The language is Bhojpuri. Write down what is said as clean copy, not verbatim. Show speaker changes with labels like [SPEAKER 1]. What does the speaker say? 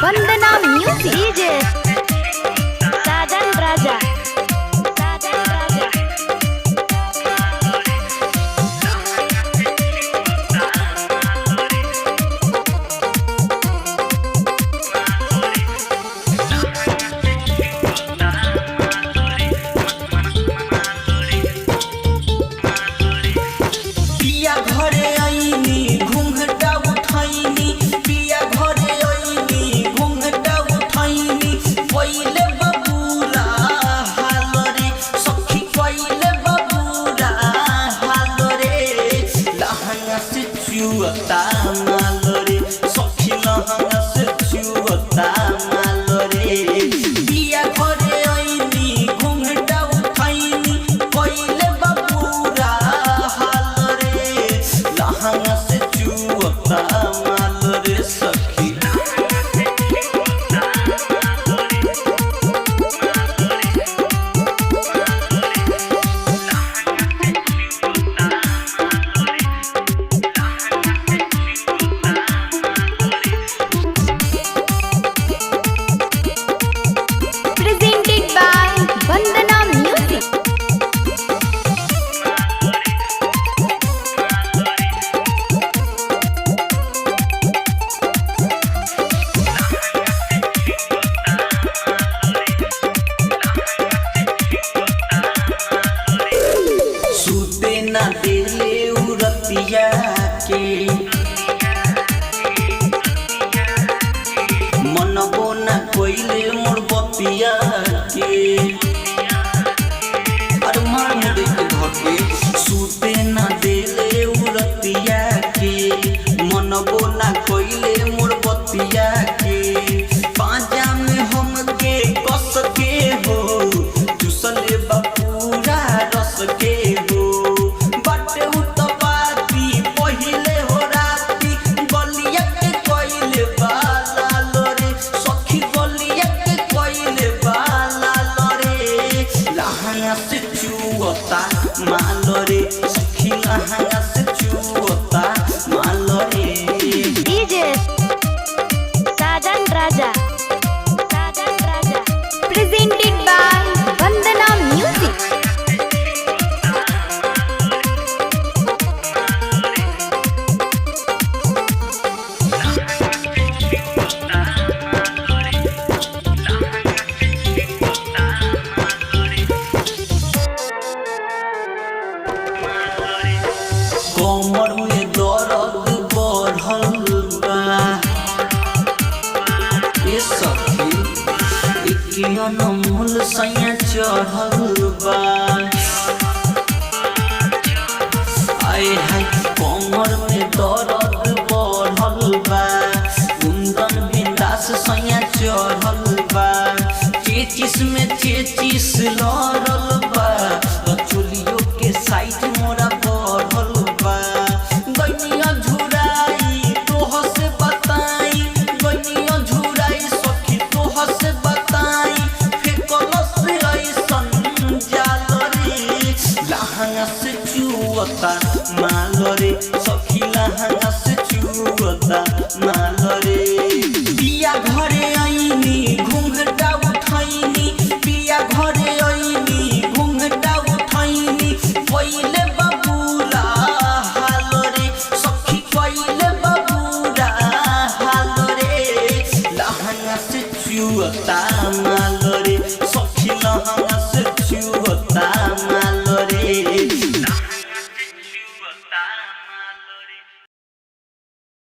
[SPEAKER 1] वंदना म्यूजिक डीजे साजन राजा।
[SPEAKER 2] चुअता मालरे सखी लहंगा से चुअता मालरे बिया घरे आईनी घुंघटा उठाईनी पहिले बाबूरा हालरे लहंगा से चुअता मालरे सखी दिले उरतिया के मनबो ना कोइले मोर बतिया के अरे मार मुदे के धके सूते ना दिले उरतिया के मनबो ना कोइले मोर बतिया के पांजा में हमके कस के हो चुसले बापूरा रस के से चुअता मालरे सखी लहंगा से चुअता मालरे
[SPEAKER 1] डीजे साजन राजा प्रेजेंटेड बाय वंदना म्यूजिक।
[SPEAKER 2] कमर में दर्द बढ़ल बा ए सखी एकिया नमूल सैया चढ़ल बा आए हाय कमर में दर्द बढ़ल बा कुंदन बिंदास सैया चढ़ल बा चेचिस में चेचिस लड़ल बा चुलियों के साइज मोरा बढ़ल बा गनिया झुराई तोह से बताई गनिया झुराई सखी तोह से बताई फेकल से ऐसन जालरे लहंगा से चुअता मालरे सखी लहंगा से चुअता मालरे बिया घरे आईनी घुंघटा उठाईनी बिया घरे आईनी घुंघटा उठाईनी पहिले बाबूरा हालरे सखी पहिले बाबूरा हालरे लहंगा से चुअता माल